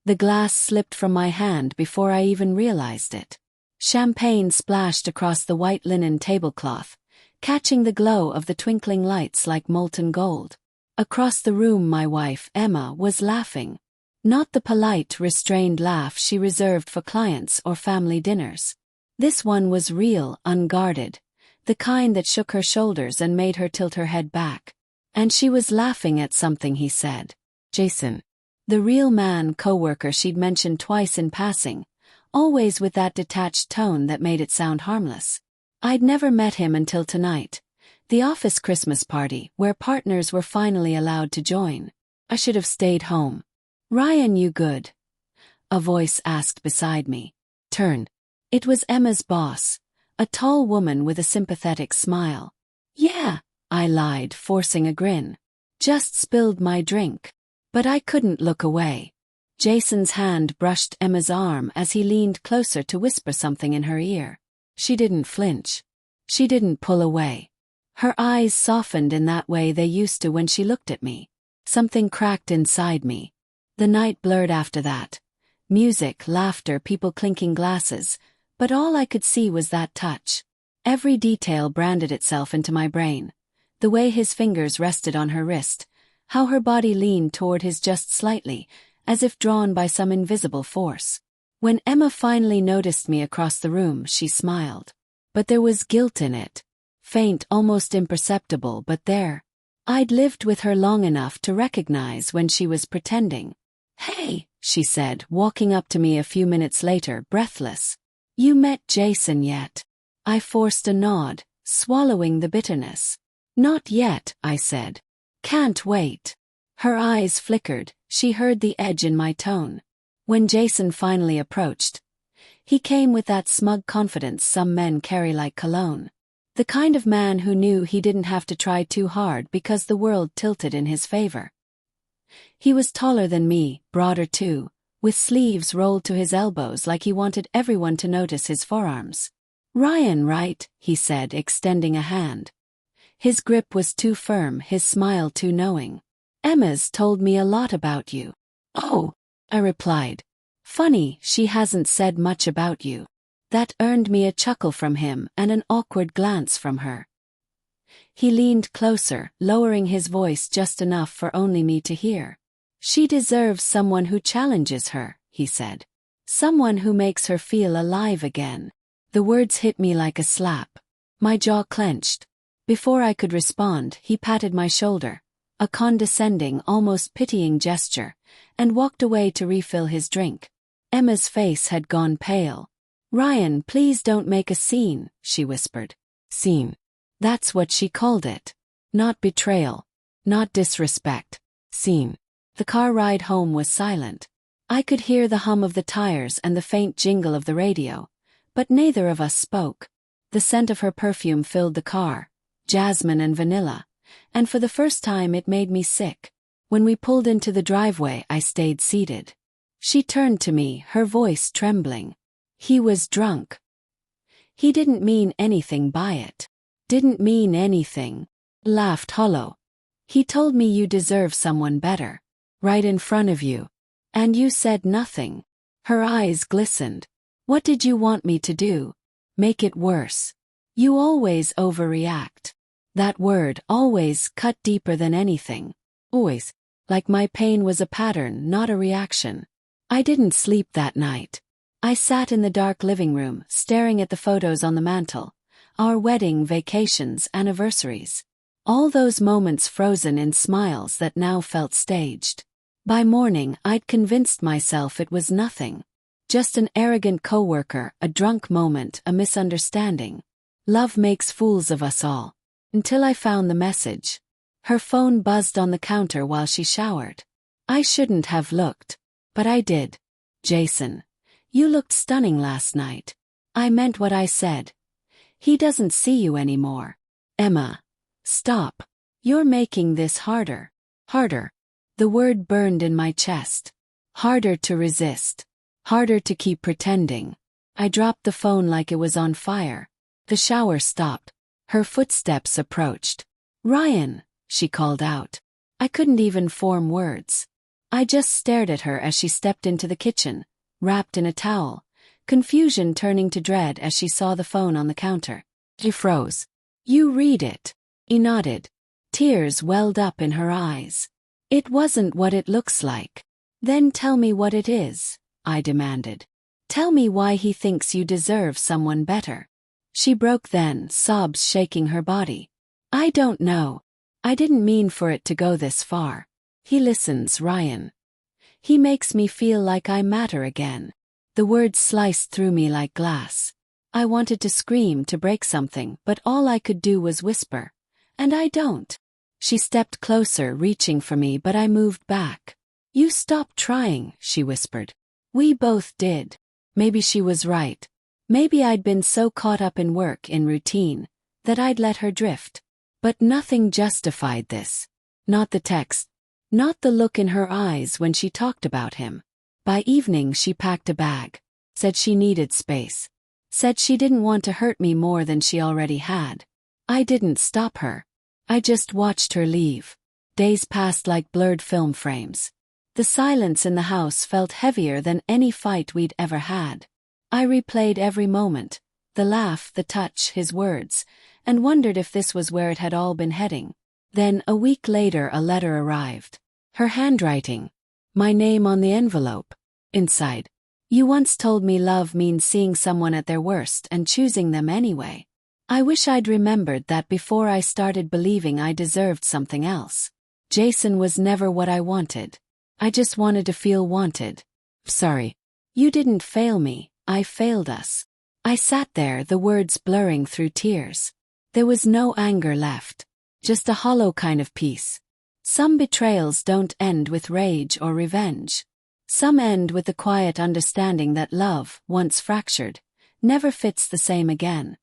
The glass slipped from my hand before I even realized it. Champagne splashed across the white linen tablecloth, catching the glow of the twinkling lights like molten gold. Across the room my wife, Emma, was laughing. Not the polite, restrained laugh she reserved for clients or family dinners. This one was real, unguarded, the kind that shook her shoulders and made her tilt her head back. And she was laughing at something he said. Jason. The real man coworker she'd mentioned twice in passing, always with that detached tone that made it sound harmless. I'd never met him until tonight, the office Christmas party where partners were finally allowed to join. I should have stayed home. Ryan, you good? A voice asked beside me. Turned. It was Emma's boss, a tall woman with a sympathetic smile. Yeah, I lied, forcing a grin. Just spilled my drink. But I couldn't look away. Jason's hand brushed Emma's arm as he leaned closer to whisper something in her ear. She didn't flinch. She didn't pull away. Her eyes softened in that way they used to when she looked at me. Something cracked inside me. The night blurred after that. Music, laughter, people clinking glasses, but all I could see was that touch. Every detail branded itself into my brain. The way his fingers rested on her wrist, how her body leaned toward his just slightly, as if drawn by some invisible force. When Emma finally noticed me across the room, she smiled. But there was guilt in it. Faint, almost imperceptible, but there. I'd lived with her long enough to recognize when she was pretending. Hey, she said, walking up to me a few minutes later, breathless. You met Jason yet? I forced a nod, swallowing the bitterness. Not yet, I said. Can't wait. Her eyes flickered, she heard the edge in my tone. When Jason finally approached, he came with that smug confidence some men carry like cologne. The kind of man who knew he didn't have to try too hard because the world tilted in his favor. He was taller than me, broader too, with sleeves rolled to his elbows like he wanted everyone to notice his forearms. Ryan, right? He said, extending a hand. His grip was too firm, his smile too knowing. Emma's told me a lot about you. Oh, I replied. Funny, she hasn't said much about you. That earned me a chuckle from him and an awkward glance from her. He leaned closer, lowering his voice just enough for only me to hear. She deserves someone who challenges her, he said. Someone who makes her feel alive again. The words hit me like a slap. My jaw clenched. Before I could respond, he patted my shoulder, a condescending, almost pitying gesture, and walked away to refill his drink. Emma's face had gone pale. Ryan, please don't make a scene, she whispered. Scene. That's what she called it. Not betrayal. Not disrespect. Scene. The car ride home was silent. I could hear the hum of the tires and the faint jingle of the radio, but neither of us spoke. The scent of her perfume filled the car, jasmine and vanilla, and for the first time it made me sick. When we pulled into the driveway, I stayed seated. She turned to me, her voice trembling. He was drunk. He didn't mean anything by it. Didn't mean anything. Laughed hollow. He told me you deserve someone better. Right in front of you. And you said nothing. Her eyes glistened. What did you want me to do? Make it worse. You always overreact. That word, always, cut deeper than anything. Always. Like my pain was a pattern, not a reaction. I didn't sleep that night. I sat in the dark living room, staring at the photos on the mantel. Our wedding, vacations, anniversaries. All those moments frozen in smiles that now felt staged. By morning, I'd convinced myself it was nothing. Just an arrogant coworker, a drunk moment, a misunderstanding. Love makes fools of us all. Until I found the message. Her phone buzzed on the counter while she showered. I shouldn't have looked. But I did. Jason. You looked stunning last night. I meant what I said. He doesn't see you anymore. Emma. Stop. You're making this harder. Harder. The word burned in my chest. Harder to resist. Harder to keep pretending. I dropped the phone like it was on fire. The shower stopped. Her footsteps approached. Ryan, she called out. I couldn't even form words. I just stared at her as she stepped into the kitchen, wrapped in a towel, confusion turning to dread as she saw the phone on the counter. She froze. "You read it." He nodded. Tears welled up in her eyes. "It wasn't what it looks like." "Then tell me what it is," I demanded. "Tell me why he thinks you deserve someone better." She broke then, sobs shaking her body. "I don't know. I didn't mean for it to go this far. He listens, Ryan. He makes me feel like I matter again." The words sliced through me like glass. I wanted to scream, to break something, but all I could do was whisper. "And I don't." She stepped closer, reaching for me, but I moved back. "You stop trying," she whispered. "We both did." Maybe she was right. Maybe I'd been so caught up in work, in routine, that I'd let her drift. But nothing justified this. Not the text. Not the look in her eyes when she talked about him. By evening she packed a bag. Said she needed space. Said she didn't want to hurt me more than she already had. I didn't stop her. I just watched her leave. Days passed like blurred film frames. The silence in the house felt heavier than any fight we'd ever had. I replayed every moment, the laugh, the touch, his words, and wondered if this was where it had all been heading. Then, a week later, a letter arrived. Her handwriting. My name on the envelope. Inside. "You once told me love means seeing someone at their worst and choosing them anyway." I wish I'd remembered that before I started believing I deserved something else. Jason was never what I wanted. I just wanted to feel wanted. "Sorry. You didn't fail me, I failed us." I sat there, the words blurring through tears. There was no anger left. Just a hollow kind of peace. Some betrayals don't end with rage or revenge. Some end with the quiet understanding that love, once fractured, never fits the same again.